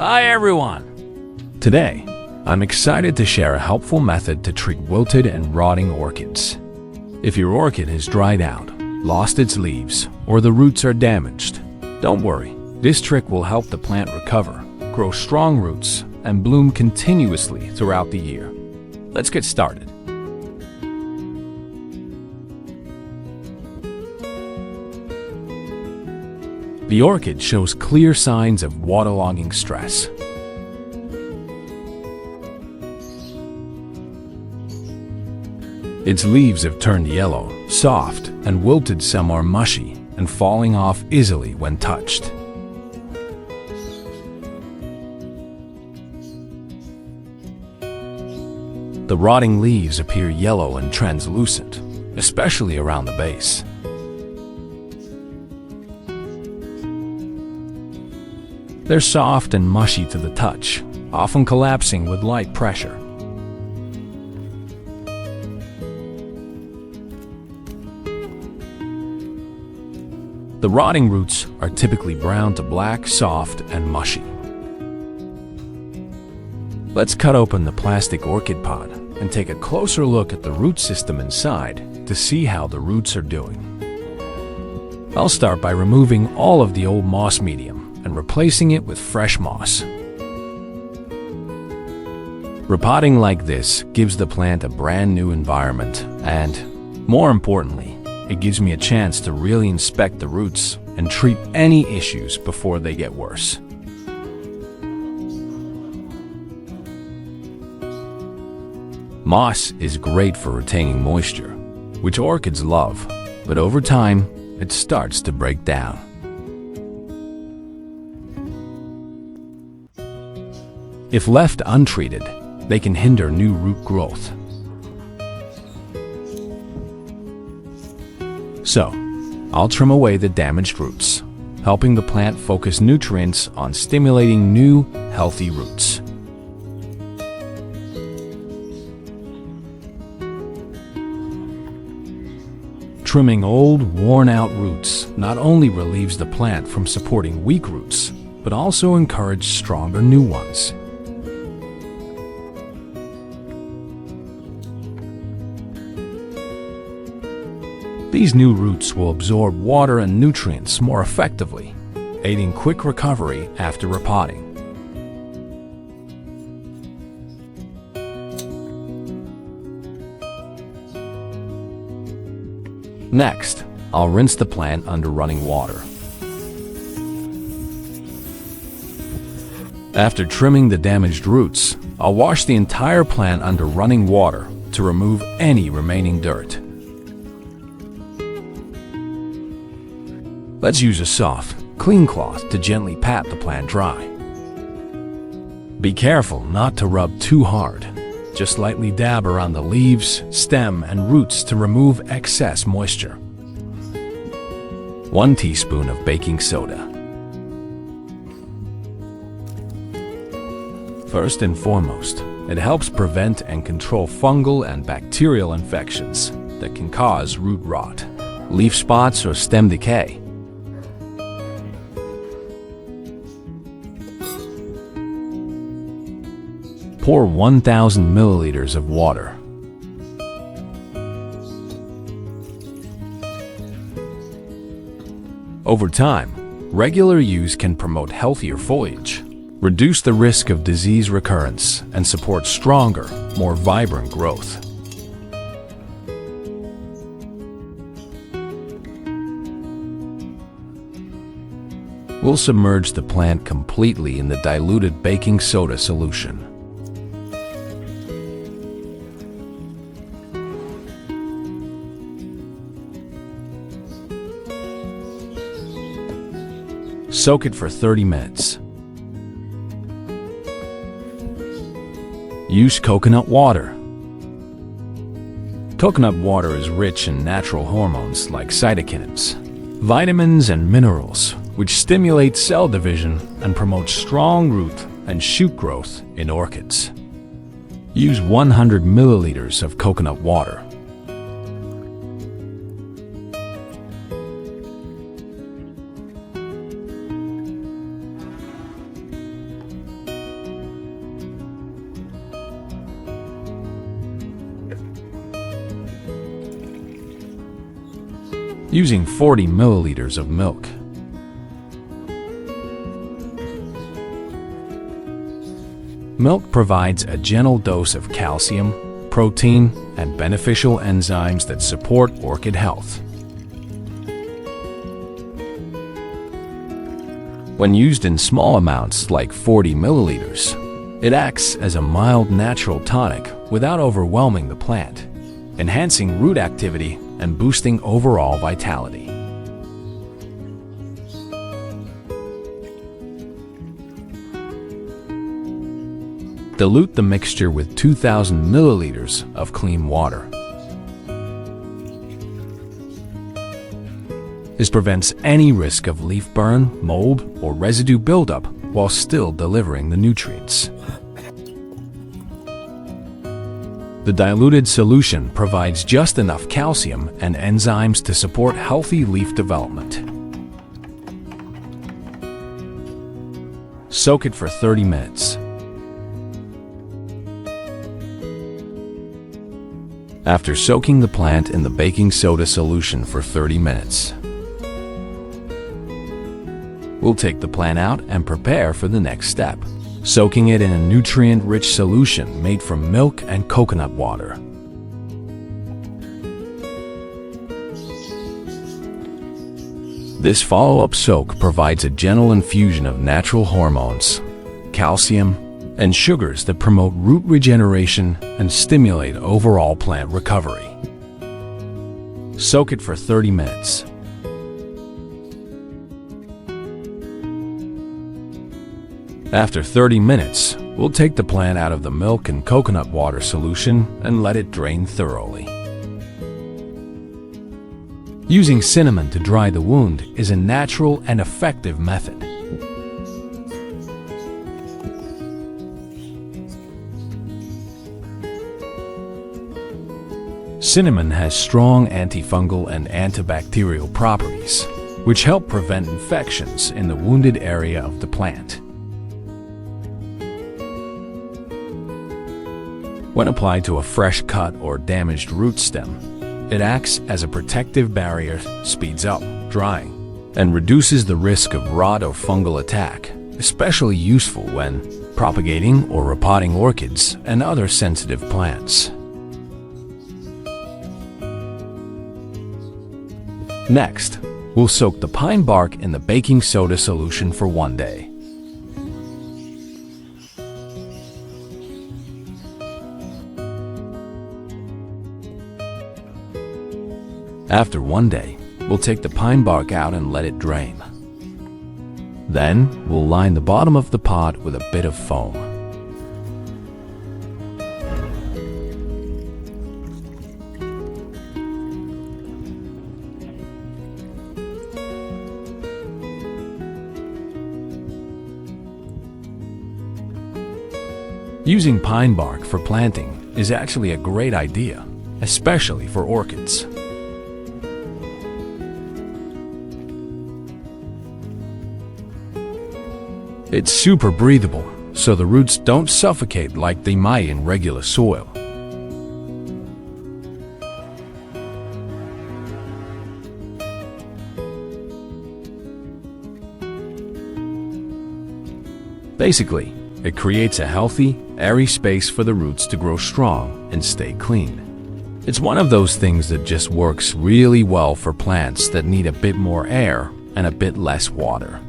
Hi everyone! Today, I'm excited to share a helpful method to treat wilted and rotting orchids. If your orchid has dried out, lost its leaves, or the roots are damaged, don't worry. This trick will help the plant recover, grow strong roots, and bloom continuously throughout the year. Let's get started. The orchid shows clear signs of waterlogging stress. Its leaves have turned yellow, soft, and wilted. Some are mushy and falling off easily when touched. The rotting leaves appear yellow and translucent, especially around the base. They're soft and mushy to the touch, often collapsing with light pressure. The rotting roots are typically brown to black, soft, and mushy. Let's cut open the plastic orchid pot and take a closer look at the root system inside to see how the roots are doing. I'll start by removing all of the old moss medium and replacing it with fresh moss. Repotting like this gives the plant a brand new environment and, more importantly, it gives me a chance to really inspect the roots and treat any issues before they get worse. Moss is great for retaining moisture, which orchids love, but over time, it starts to break down. If left untreated, they can hinder new root growth. So, I'll trim away the damaged roots, helping the plant focus nutrients on stimulating new, healthy roots. Trimming old, worn-out roots not only relieves the plant from supporting weak roots, but also encourages stronger new ones. These new roots will absorb water and nutrients more effectively, aiding quick recovery after repotting. Next, I'll rinse the plant under running water. After trimming the damaged roots, I'll wash the entire plant under running water to remove any remaining dirt. Let's use a soft, clean cloth to gently pat the plant dry. Be careful not to rub too hard. Just lightly dab around the leaves, stem, and roots to remove excess moisture. 1 teaspoon of baking soda. First and foremost, it helps prevent and control fungal and bacterial infections that can cause root rot, leaf spots, or stem decay. Pour 1,000 milliliters of water. Over time, regular use can promote healthier foliage, reduce the risk of disease recurrence, and support stronger, more vibrant growth. We'll submerge the plant completely in the diluted baking soda solution. Soak it for 30 minutes. Use coconut water. Coconut water is rich in natural hormones like cytokines, vitamins, and minerals, which stimulate cell division and promote strong root and shoot growth in orchids. Use 100 milliliters of coconut water. using 40 milliliters of milk. Milk provides a gentle dose of calcium, protein, and beneficial enzymes that support orchid health. When used in small amounts like 40 milliliters, it acts as a mild natural tonic without overwhelming the plant, enhancing root activity and boosting overall vitality. Dilute the mixture with 2,000 milliliters of clean water. This prevents any risk of leaf burn, mold, or residue buildup while still delivering the nutrients. The diluted solution provides just enough calcium and enzymes to support healthy leaf development. Soak it for 30 minutes. After soaking the plant in the baking soda solution for 30 minutes, we'll take the plant out and prepare for the next step, soaking it in a nutrient-rich solution made from milk and coconut water. This follow-up soak provides a gentle infusion of natural hormones, calcium, and sugars that promote root regeneration and stimulate overall plant recovery. Soak it for 30 minutes. After 30 minutes, we'll take the plant out of the milk and coconut water solution and let it drain thoroughly. Using cinnamon to dry the wound is a natural and effective method. Cinnamon has strong antifungal and antibacterial properties, which help prevent infections in the wounded area of the plant. When applied to a fresh cut or damaged root stem, it acts as a protective barrier, speeds up drying, and reduces the risk of rot or fungal attack, especially useful when propagating or repotting orchids and other sensitive plants. Next, we'll soak the pine bark in the baking soda solution for 1 day. After 1 day, we'll take the pine bark out and let it drain. Then, we'll line the bottom of the pot with a bit of foam. Using pine bark for planting is actually a great idea, especially for orchids. It's super breathable, so the roots don't suffocate like they might in regular soil. Basically, it creates a healthy, airy space for the roots to grow strong and stay clean. It's one of those things that just works really well for plants that need a bit more air and a bit less water.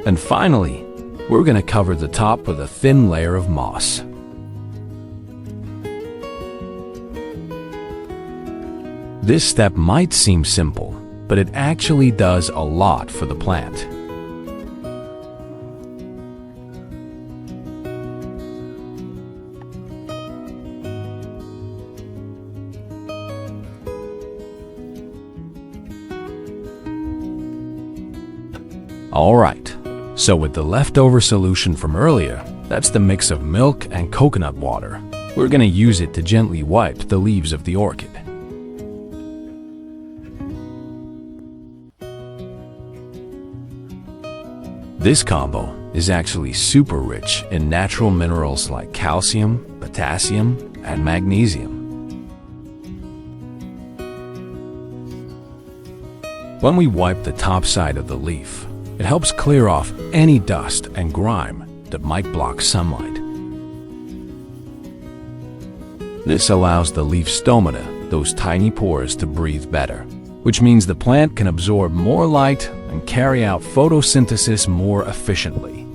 And finally, we're going to cover the top with a thin layer of moss. This step might seem simple, but it actually does a lot for the plant. All right, so with the leftover solution from earlier, that's the mix of milk and coconut water. We're going to use it to gently wipe the leaves of the orchid. This combo is actually super rich in natural minerals like calcium, potassium, and magnesium. When we wipe the top side of the leaf, it helps clear off any dust and grime that might block sunlight. This allows the leaf stomata, those tiny pores, to breathe better, which means the plant can absorb more light and carry out photosynthesis more efficiently.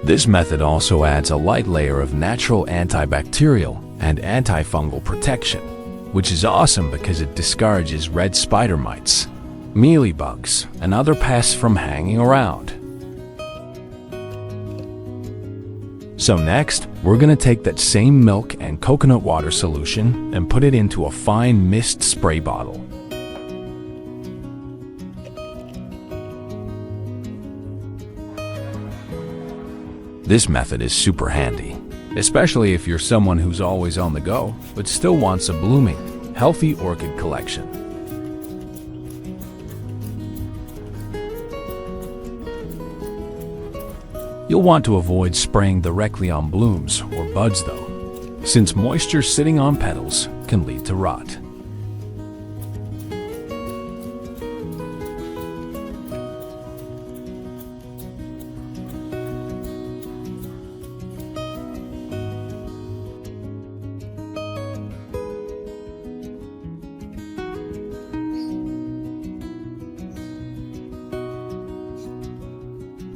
This method also adds a light layer of natural antibacterial and antifungal protection, which is awesome because it discourages red spider mites, mealybugs, and other pests from hanging around. So next, we're going to take that same milk and coconut water solution and put it into a fine mist spray bottle. This method is super handy, especially if you're someone who's always on the go, but still wants a blooming, healthy orchid collection. You'll want to avoid spraying directly on blooms or buds though, since moisture sitting on petals can lead to rot.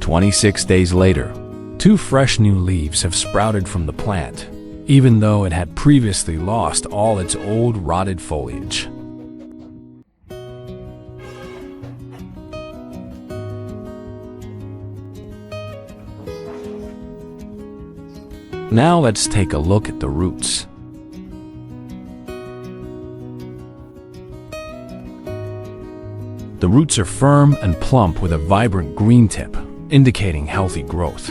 "26 days later, 2 fresh new leaves have sprouted from the plant, even though it had previously lost all its old rotted foliage. Now let's take a look at the roots. The roots are firm and plump with a vibrant green tip, indicating healthy growth.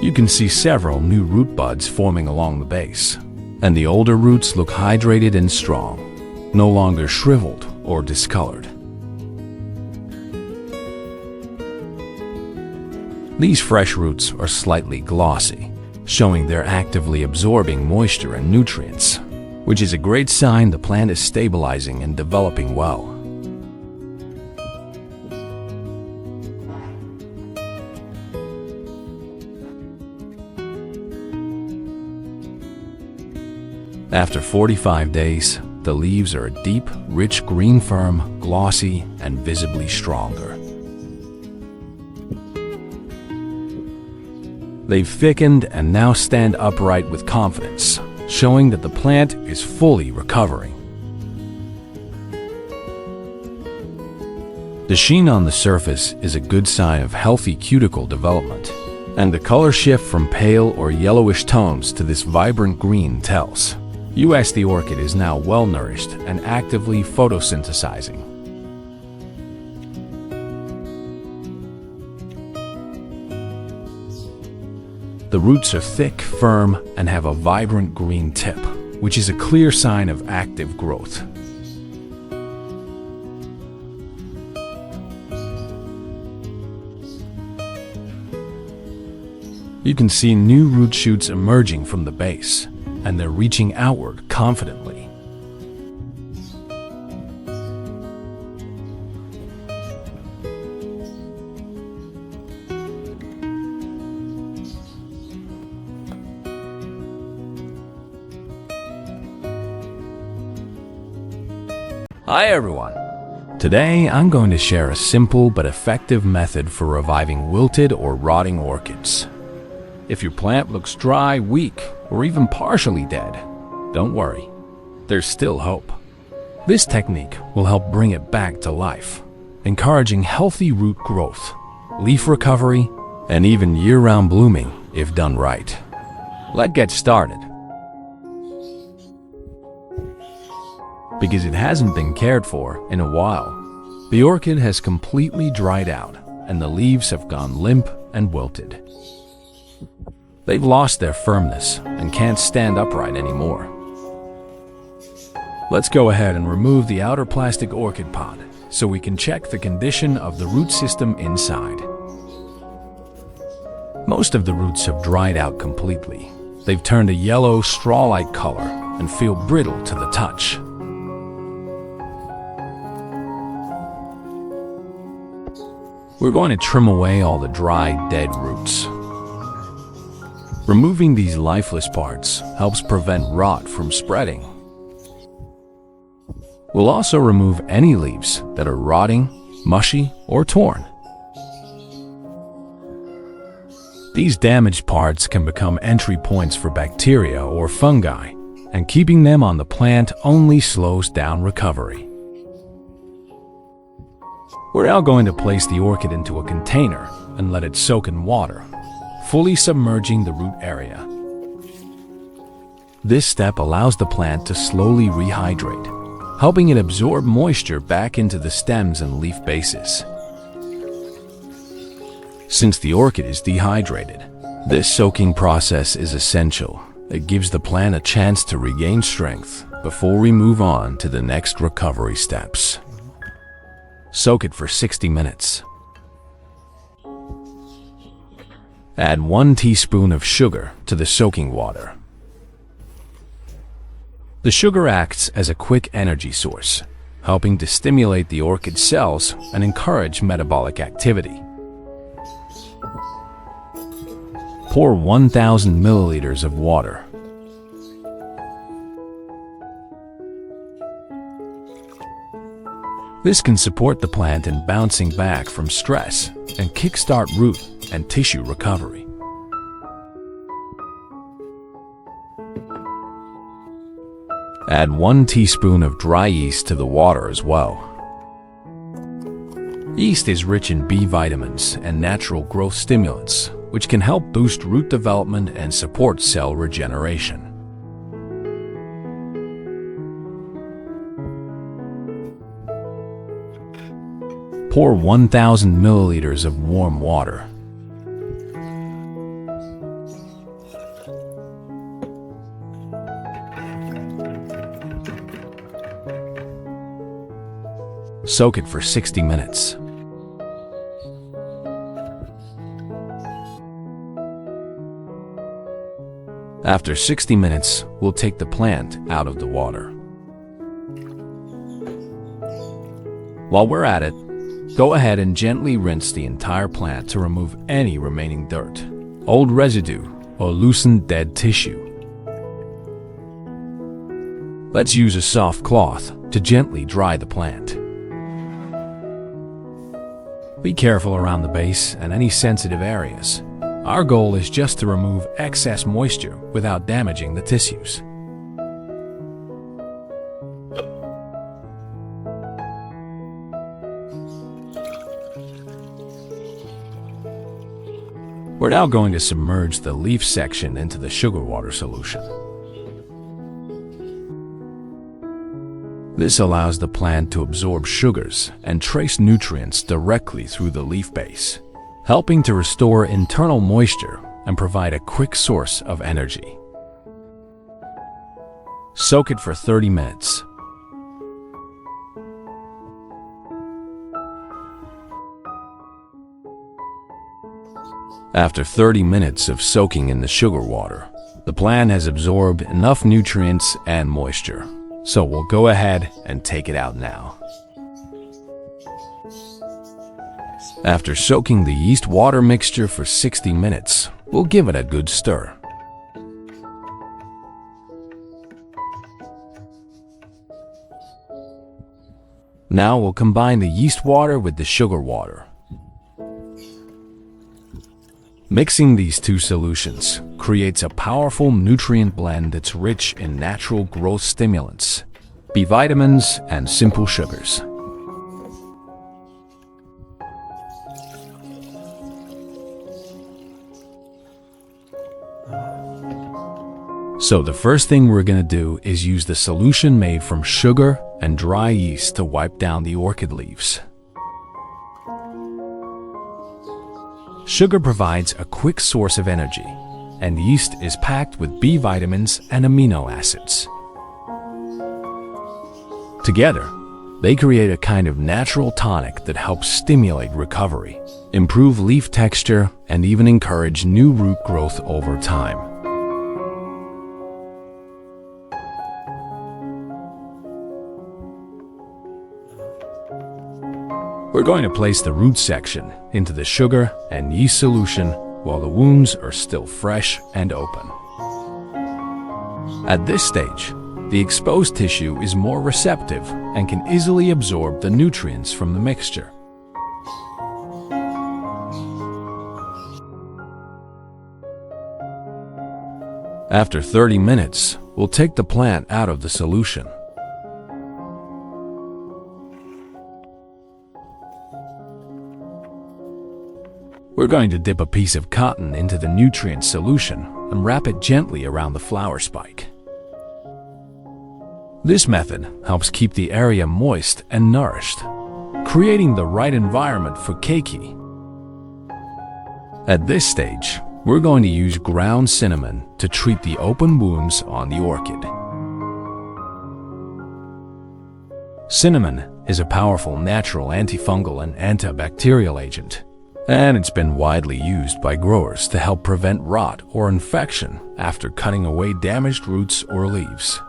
You can see several new root buds forming along the base, and the older roots look hydrated and strong, no longer shriveled or discolored. These fresh roots are slightly glossy, showing they're actively absorbing moisture and nutrients, which is a great sign the plant is stabilizing and developing well. After 45 days, the leaves are a deep, rich green, firm, glossy, and visibly stronger. They've thickened and now stand upright with confidence, showing that the plant is fully recovering. The sheen on the surface is a good sign of healthy cuticle development, and the color shift from pale or yellowish tones to this vibrant green tells us the orchid is now well nourished and actively photosynthesizing. The roots are thick, firm, and have a vibrant green tip, which is a clear sign of active growth. You can see new root shoots emerging from the base, and they're reaching outward confidently. Hi everyone! Today I'm going to share a simple but effective method for reviving wilted or rotting orchids. If your plant looks dry, weak, or even partially dead, don't worry. There's still hope. This technique will help bring it back to life, encouraging healthy root growth, leaf recovery, and even year-round blooming if done right. Let's get started. Because it hasn't been cared for in a while, the orchid has completely dried out and the leaves have gone limp and wilted. They've lost their firmness and can't stand upright anymore. Let's go ahead and remove the outer plastic orchid pod so we can check the condition of the root system inside. Most of the roots have dried out completely. They've turned a yellow, straw-like color and feel brittle to the touch. We're going to trim away all the dry, dead roots. Removing these lifeless parts helps prevent rot from spreading. We'll also remove any leaves that are rotting, mushy, or torn. These damaged parts can become entry points for bacteria or fungi, and keeping them on the plant only slows down recovery. We're now going to place the orchid into a container and let it soak in water, fully submerging the root area. This step allows the plant to slowly rehydrate, helping it absorb moisture back into the stems and leaf bases. Since the orchid is dehydrated, this soaking process is essential. It gives the plant a chance to regain strength before we move on to the next recovery steps. Soak it for 60 minutes. Add 1 teaspoon of sugar to the soaking water. The sugar acts as a quick energy source, helping to stimulate the orchid cells and encourage metabolic activity. Pour 1,000 milliliters of water. This can support the plant in bouncing back from stress and kickstart root and tissue recovery. Add 1 teaspoon of dry yeast to the water as well. Yeast is rich in B vitamins and natural growth stimulants, which can help boost root development and support cell regeneration. Pour 1,000 milliliters of warm water. Soak it for 60 minutes. After 60 minutes, we'll take the plant out of the water. While we're at it, go ahead and gently rinse the entire plant to remove any remaining dirt, old residue, or loosened dead tissue. Let's use a soft cloth to gently dry the plant. Be careful around the base and any sensitive areas. Our goal is just to remove excess moisture without damaging the tissues. We're now going to submerge the leaf section into the sugar water solution. This allows the plant to absorb sugars and trace nutrients directly through the leaf base, helping to restore internal moisture and provide a quick source of energy. Soak it for 30 minutes. After 30 minutes of soaking in the sugar water, the plant has absorbed enough nutrients and moisture, so we'll go ahead and take it out now. After soaking the yeast water mixture for 60 minutes, we'll give it a good stir. Now we'll combine the yeast water with the sugar water. Mixing these two solutions creates a powerful nutrient blend that's rich in natural growth stimulants, B vitamins, and simple sugars. So the first thing we're going to do is use the solution made from sugar and dry yeast to wipe down the orchid leaves. Sugar provides a quick source of energy, and yeast is packed with B vitamins and amino acids. Together, they create a kind of natural tonic that helps stimulate recovery, improve leaf texture, and even encourage new root growth over time. We're going to place the root section into the sugar and yeast solution while the wounds are still fresh and open. At this stage, the exposed tissue is more receptive and can easily absorb the nutrients from the mixture. After 30 minutes, we'll take the plant out of the solution. We're going to dip a piece of cotton into the nutrient solution and wrap it gently around the flower spike. This method helps keep the area moist and nourished, creating the right environment for keiki. At this stage, we're going to use ground cinnamon to treat the open wounds on the orchid. Cinnamon is a powerful natural antifungal and antibacterial agent, and it's been widely used by growers to help prevent rot or infection after cutting away damaged roots or leaves.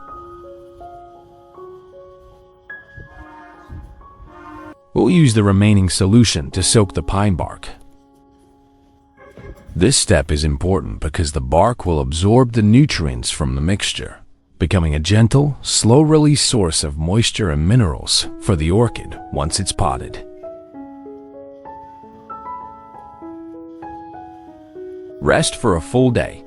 We'll use the remaining solution to soak the pine bark. This step is important because the bark will absorb the nutrients from the mixture, becoming a gentle, slow-release source of moisture and minerals for the orchid once it's potted. Rest for a full day.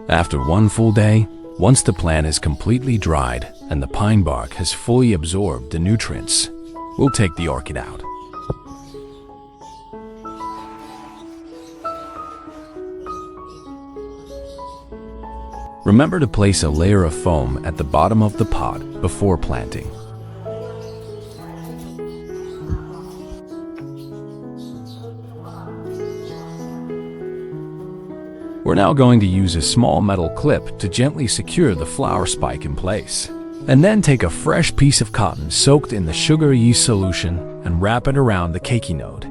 After one full day, once the plant is completely dried and the pine bark has fully absorbed the nutrients, we'll take the orchid out. Remember to place a layer of foam at the bottom of the pot before planting. We're now going to use a small metal clip to gently secure the flower spike in place, and then take a fresh piece of cotton soaked in the sugar yeast solution and wrap it around the keiki node.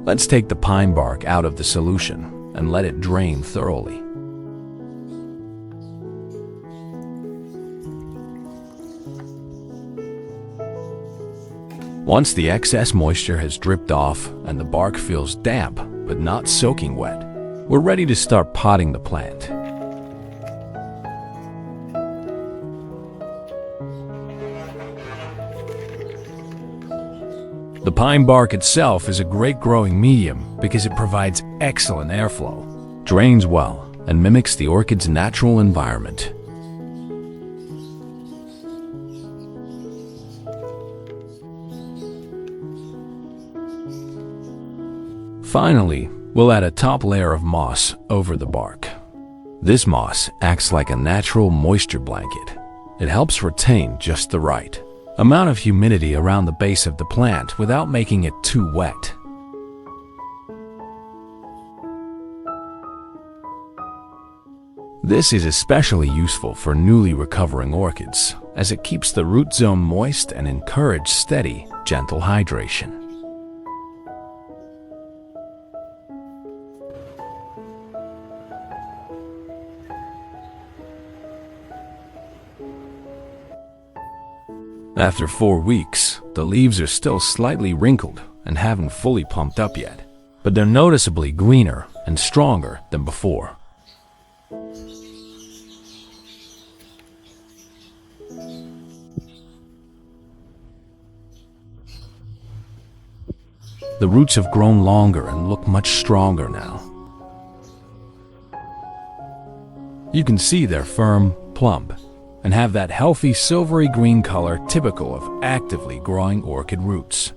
Let's take the pine bark out of the solution and let it drain thoroughly. Once the excess moisture has dripped off and the bark feels damp but not soaking wet, we're ready to start potting the plant. The pine bark itself is a great growing medium because it provides excellent airflow, drains well, and mimics the orchid's natural environment. Finally, we'll add a top layer of moss over the bark. This moss acts like a natural moisture blanket. It helps retain just the right amount of humidity around the base of the plant without making it too wet. This is especially useful for newly recovering orchids, as it keeps the root zone moist and encourages steady, gentle hydration. After 4 weeks, the leaves are still slightly wrinkled and haven't fully plumped up yet, but they're noticeably greener and stronger than before. The roots have grown longer and look much stronger now. You can see they're firm, plump, and have that healthy silvery green color typical of actively growing orchid roots.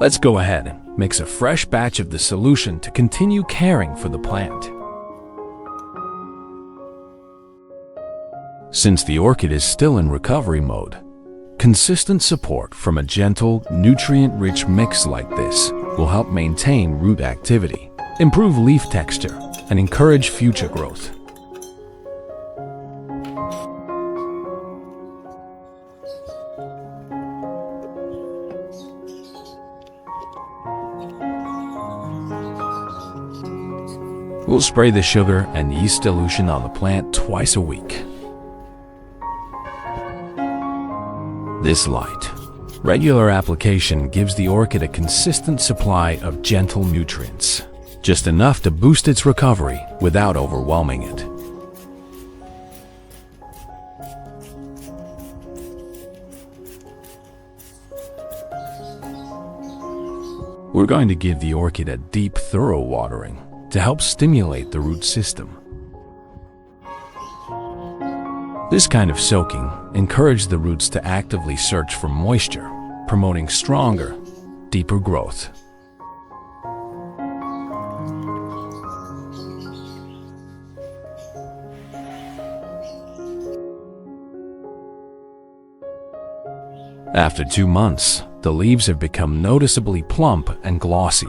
Let's go ahead and mix a fresh batch of the solution to continue caring for the plant. Since the orchid is still in recovery mode, consistent support from a gentle, nutrient-rich mix like this will help maintain root activity, improve leaf texture, and encourage future growth. We'll spray the sugar and yeast dilution on the plant twice a week. This light, regular application gives the orchid a consistent supply of gentle nutrients, just enough to boost its recovery without overwhelming it. We're going to give the orchid a deep, thorough watering to help stimulate the root system. This kind of soaking encourages the roots to actively search for moisture, promoting stronger, deeper growth. After 2 months, the leaves have become noticeably plump and glossy.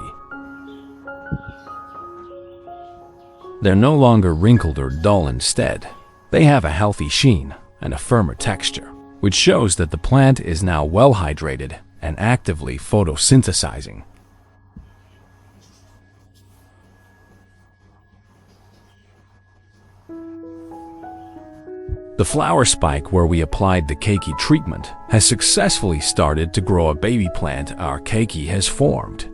They're no longer wrinkled or dull. Instead, they have a healthy sheen and a firmer texture, which shows that the plant is now well hydrated and actively photosynthesizing. The flower spike where we applied the keiki treatment has successfully started to grow a baby plant. Our keiki has formed.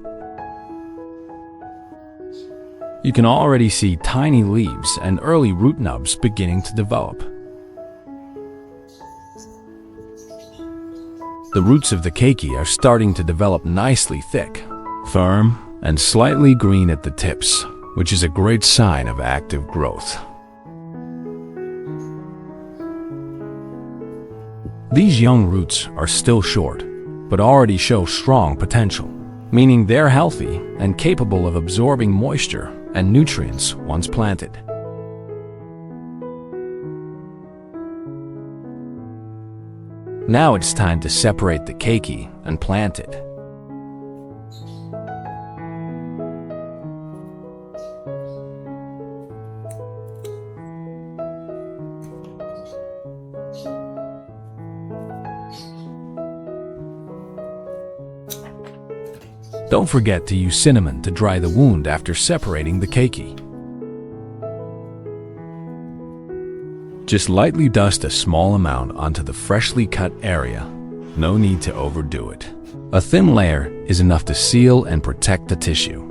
You can already see tiny leaves and early root nubs beginning to develop. The roots of the keiki are starting to develop nicely thick, firm, and slightly green at the tips, which is a great sign of active growth. These young roots are still short, but already show strong potential, meaning they're healthy and capable of absorbing moisture and nutrients once planted. Now it's time to separate the keiki and plant it. Don't forget to use cinnamon to dry the wound after separating the keiki. Just lightly dust a small amount onto the freshly cut area. No need to overdo it. A thin layer is enough to seal and protect the tissue.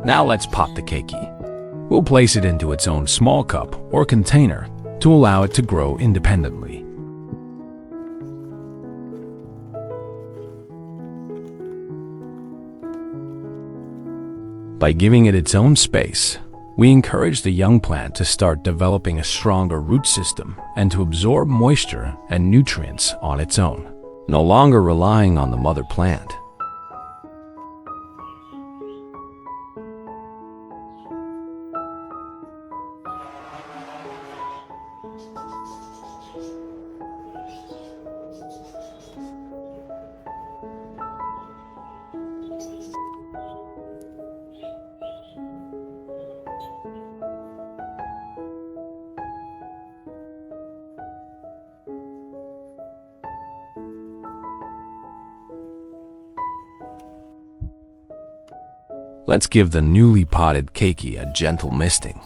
Now let's pot the keiki. We'll place it into its own small cup or container to allow it to grow independently. By giving it its own space, we encourage the young plant to start developing a stronger root system and to absorb moisture and nutrients on its own, no longer relying on the mother plant. Let's give the newly potted keiki a gentle misting.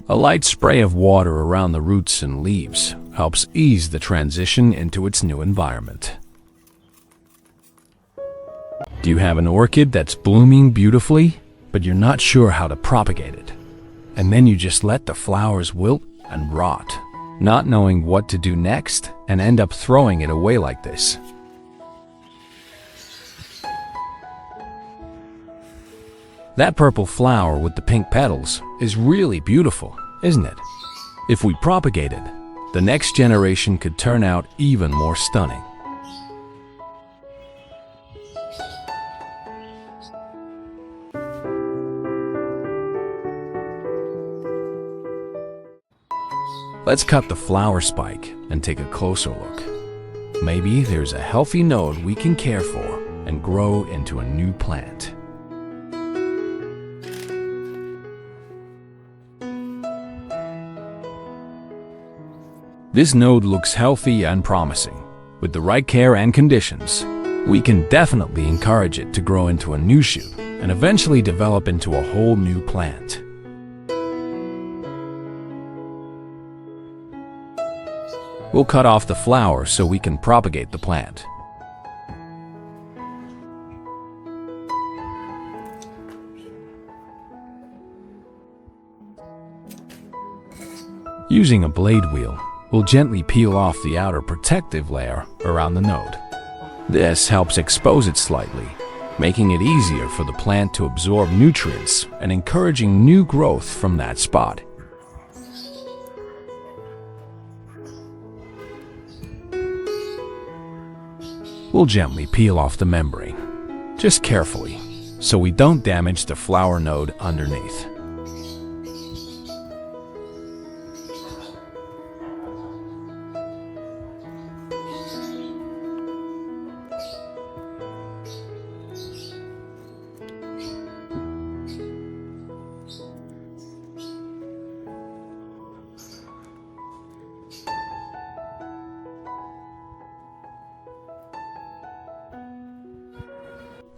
A light spray of water around the roots and leaves helps ease the transition into its new environment. Do you have an orchid that's blooming beautifully, but you're not sure how to propagate it? And then you just let the flowers wilt and rot? not knowing what to do next and end up throwing it away like this. That purple flower with the pink petals is really beautiful, isn't it? If we propagate it, the next generation could turn out even more stunning. Let's cut the flower spike and take a closer look. Maybe there's a healthy node we can care for and grow into a new plant. This node looks healthy and promising. With the right care and conditions, we can definitely encourage it to grow into a new shoot and eventually develop into a whole new plant. We'll cut off the flower so we can propagate the plant. Using a blade wheel, we'll gently peel off the outer protective layer around the node. This helps expose it slightly, making it easier for the plant to absorb nutrients and encouraging new growth from that spot. We'll gently peel off the membrane, just carefully, so we don't damage the flower node underneath.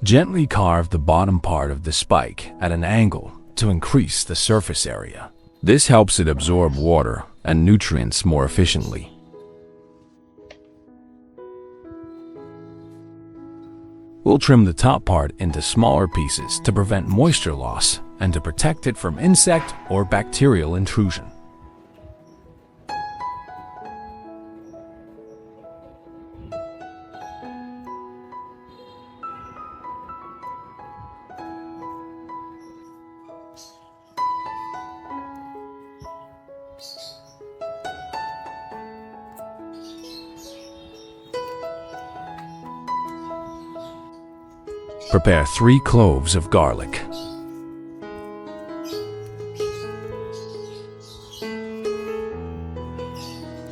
Gently carve the bottom part of the spike at an angle to increase the surface area. This helps it absorb water and nutrients more efficiently. We'll trim the top part into smaller pieces to prevent moisture loss and to protect it from insect or bacterial intrusion. Prepare 3 cloves of garlic.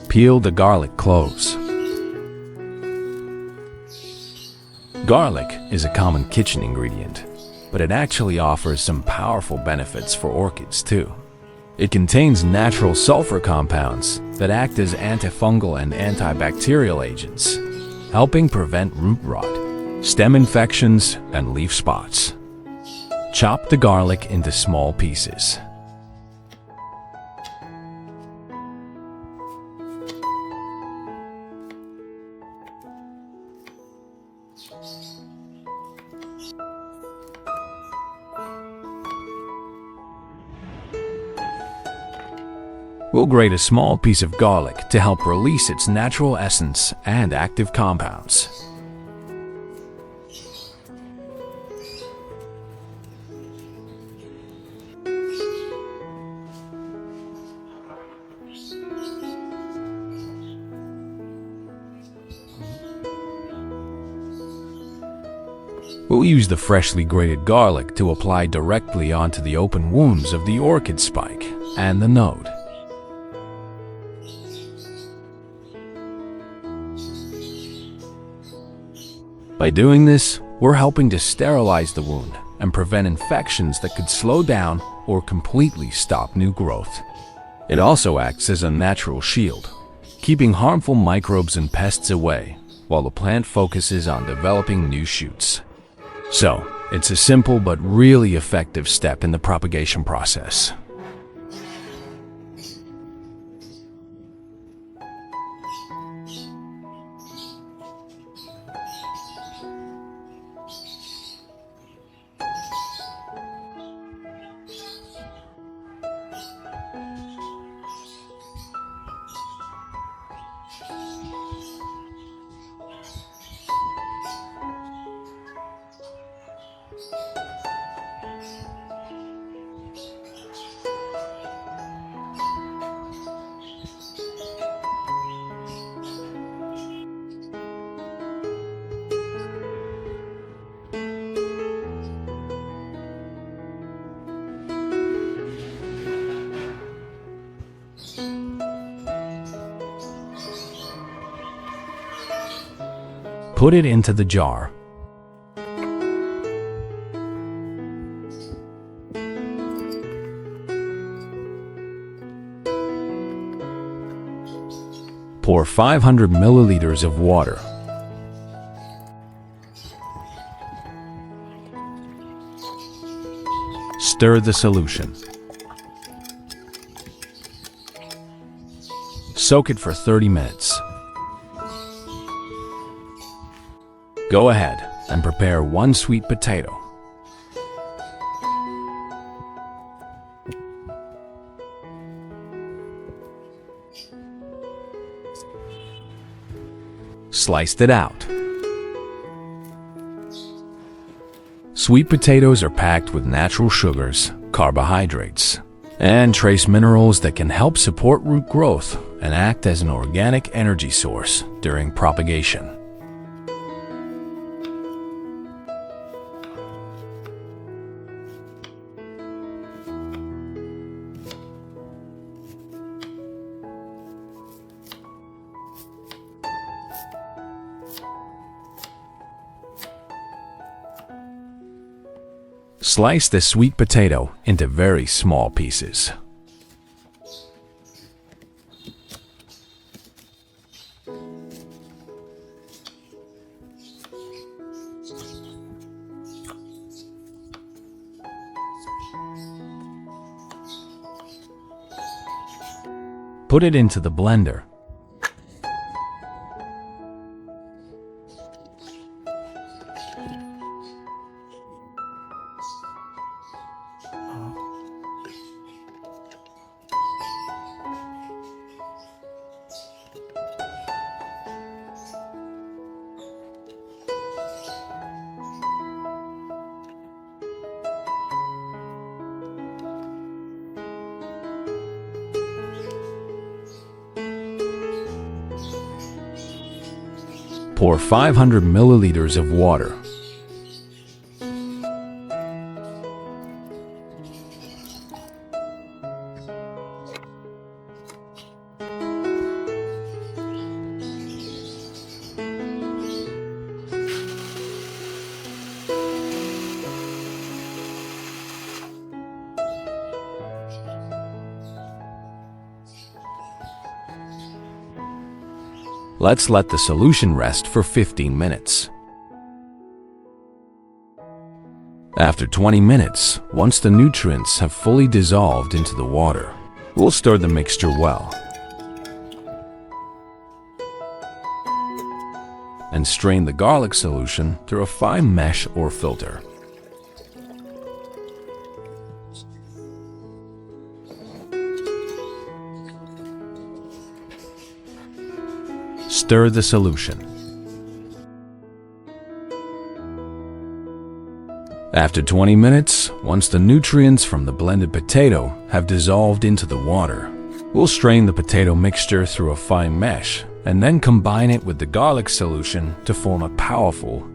Peel the garlic cloves. Garlic is a common kitchen ingredient, but it actually offers some powerful benefits for orchids too. It contains natural sulfur compounds that act as antifungal and antibacterial agents, helping prevent root rot, stem infections, and leaf spots. Chop the garlic into small pieces. We'll grate a small piece of garlic to help release its natural essence and active compounds. We'll use the freshly grated garlic to apply directly onto the open wounds of the orchid spike and the node. By doing this, we're helping to sterilize the wound and prevent infections that could slow down or completely stop new growth. It also acts as a natural shield, keeping harmful microbes and pests away while the plant focuses on developing new shoots. So, it's a simple but really effective step in the propagation process. Put it into the jar. Pour 500 milliliters of water. Stir the solution. Soak it for 30 minutes. Go ahead and prepare 1 sweet potato. Sliced it out. Sweet potatoes are packed with natural sugars, carbohydrates, and trace minerals that can help support root growth and act as an organic energy source during propagation. Slice the sweet potato into very small pieces. Put it into the blender. Pour 500 milliliters of water. Let's let the solution rest for 15 minutes. After 20 minutes, once the nutrients have fully dissolved into the water, we'll stir the mixture well and strain the garlic solution through a fine mesh or filter. Stir the solution. After 20 minutes, once the nutrients from the blended potato have dissolved into the water, we'll strain the potato mixture through a fine mesh and then combine it with the garlic solution to form a powerful,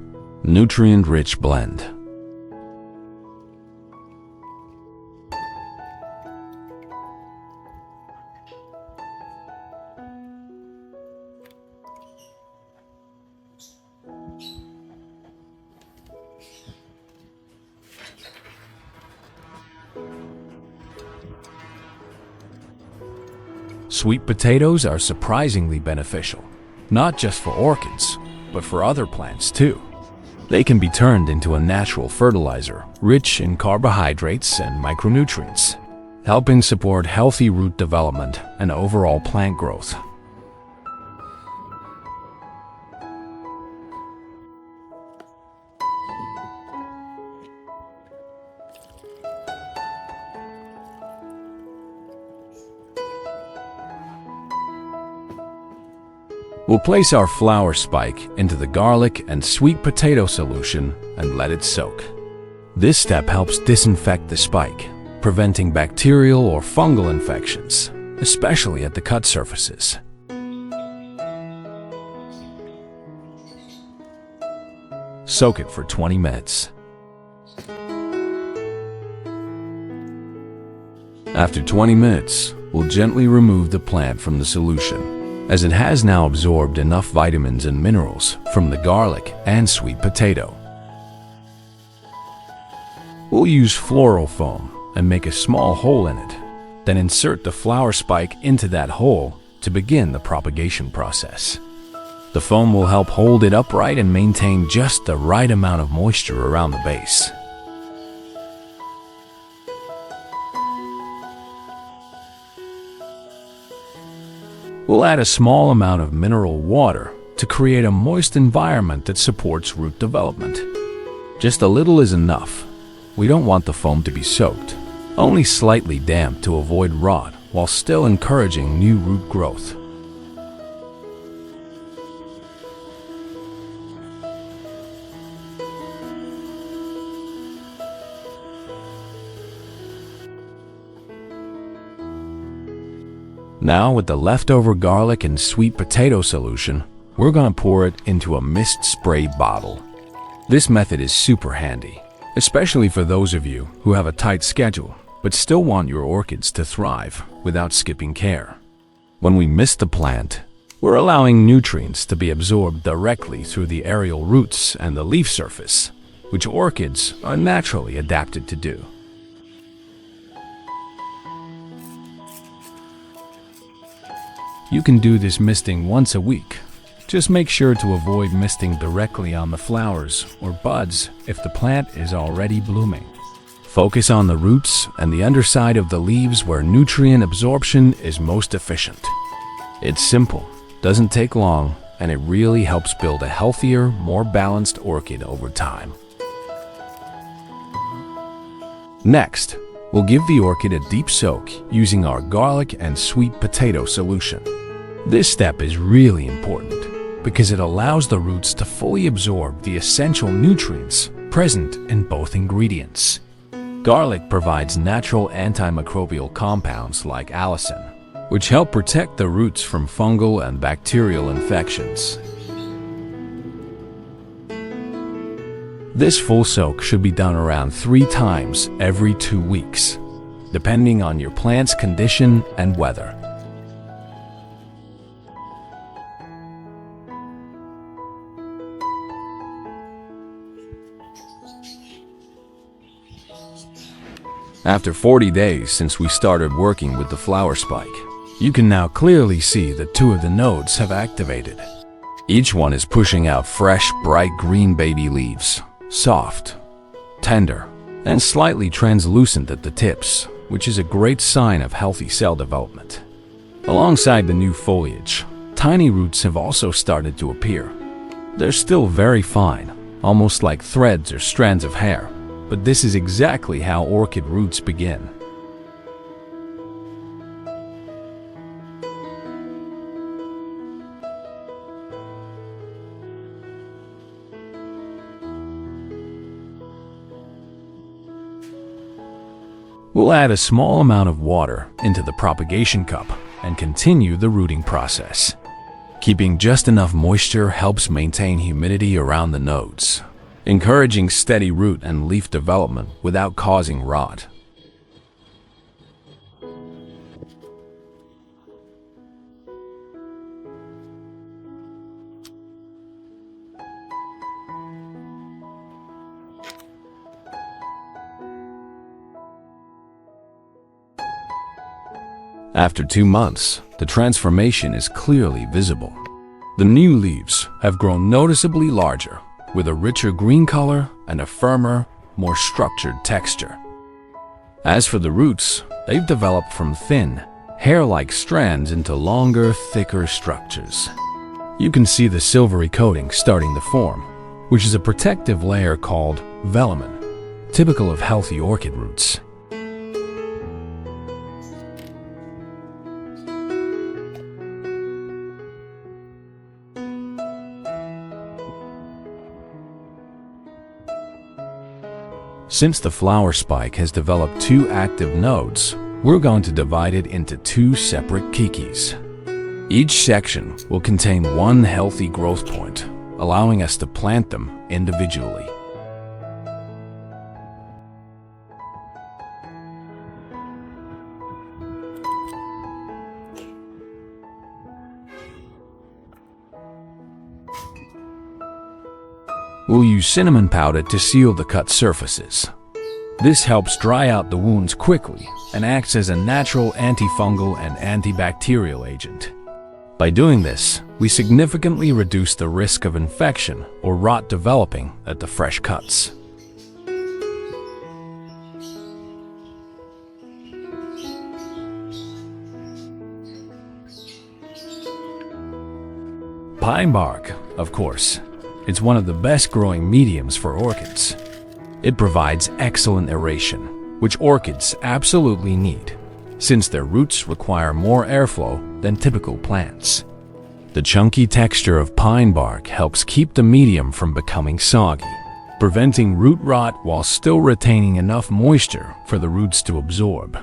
nutrient-rich blend. Sweet potatoes are surprisingly beneficial, not just for orchids, but for other plants too. They can be turned into a natural fertilizer, rich in carbohydrates and micronutrients, helping support healthy root development and overall plant growth. We'll place our flower spike into the garlic and sweet potato solution and let it soak. This step helps disinfect the spike, preventing bacterial or fungal infections, especially at the cut surfaces. Soak it for 20 minutes. After 20 minutes, we'll gently remove the plant from the solution, as it has now absorbed enough vitamins and minerals from the garlic and sweet potato. We'll use floral foam and make a small hole in it, then insert the flower spike into that hole to begin the propagation process. The foam will help hold it upright and maintain just the right amount of moisture around the base. We'll add a small amount of mineral water to create a moist environment that supports root development. Just a little is enough. We don't want the foam to be soaked, only slightly damp to avoid rot while still encouraging new root growth. Now, with the leftover garlic and sweet potato solution, we're going to pour it into a mist spray bottle. This method is super handy, especially for those of you who have a tight schedule but still want your orchids to thrive without skipping care. When we mist the plant, we're allowing nutrients to be absorbed directly through the aerial roots and the leaf surface, which orchids are naturally adapted to do. You can do this misting once a week. Just make sure to avoid misting directly on the flowers or buds if the plant is already blooming. Focus on the roots and the underside of the leaves where nutrient absorption is most efficient. It's simple, doesn't take long, and it really helps build a healthier, more balanced orchid over time. Next, we'll give the orchid a deep soak using our garlic and sweet potato solution. This step is really important because it allows the roots to fully absorb the essential nutrients present in both ingredients. Garlic provides natural antimicrobial compounds like allicin, which help protect the roots from fungal and bacterial infections. This full soak should be done around 3 times every 2 weeks, depending on your plant's condition and weather. After 40 days since we started working with the flower spike, you can now clearly see that 2 of the nodes have activated. Each one is pushing out fresh, bright green baby leaves, soft, tender, and slightly translucent at the tips, which is a great sign of healthy cell development. Alongside the new foliage, tiny roots have also started to appear. They're still very fine, almost like threads or strands of hair. But this is exactly how orchid roots begin. We'll add a small amount of water into the propagation cup and continue the rooting process. Keeping just enough moisture helps maintain humidity around the nodes, encouraging steady root and leaf development without causing rot. After 2 months, the transformation is clearly visible. The new leaves have grown noticeably larger, with a richer green color and a firmer, more structured texture. As for the roots, they've developed from thin, hair-like strands into longer, thicker structures. You can see the silvery coating starting to form, which is a protective layer called velamen, typical of healthy orchid roots. Since the flower spike has developed two active nodes, we're going to divide it into two separate kikis. Each section will contain one healthy growth point, allowing us to plant them individually. We'll use cinnamon powder to seal the cut surfaces. This helps dry out the wounds quickly and acts as a natural antifungal and antibacterial agent. By doing this, we significantly reduce the risk of infection or rot developing at the fresh cuts. Pine bark, of course. It's one of the best growing mediums for orchids. It provides excellent aeration, which orchids absolutely need, since their roots require more airflow than typical plants. The chunky texture of pine bark helps keep the medium from becoming soggy, preventing root rot while still retaining enough moisture for the roots to absorb.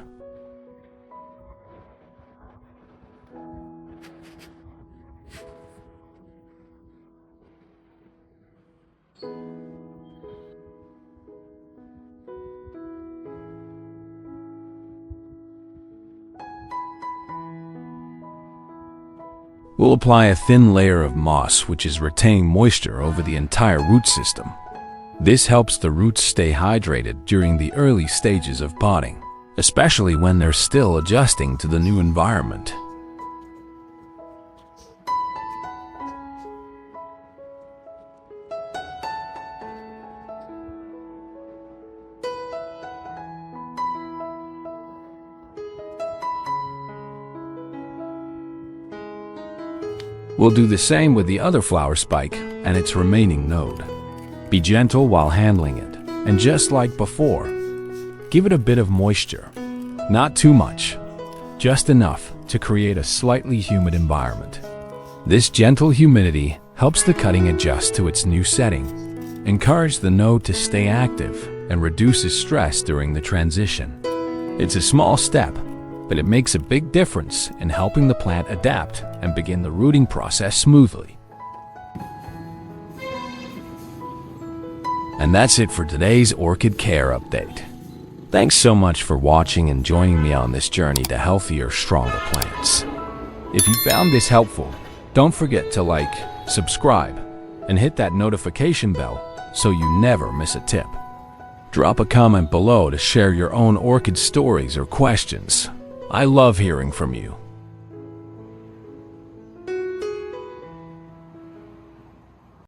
We'll apply a thin layer of moss which is retaining moisture over the entire root system. This helps the roots stay hydrated during the early stages of potting, especially when they're still adjusting to the new environment. We'll do the same with the other flower spike and its remaining node. Be gentle while handling it, and just like before, give it a bit of moisture. Not too much, just enough to create a slightly humid environment. This gentle humidity helps the cutting adjust to its new setting, encourage the node to stay active, and reduces stress during the transition. It's a small step, but it makes a big difference in helping the plant adapt and begin the rooting process smoothly. And that's it for today's orchid care update. Thanks so much for watching and joining me on this journey to healthier, stronger plants. If you found this helpful, don't forget to like, subscribe, and hit that notification bell so you never miss a tip. Drop a comment below to share your own orchid stories or questions. I love hearing from you.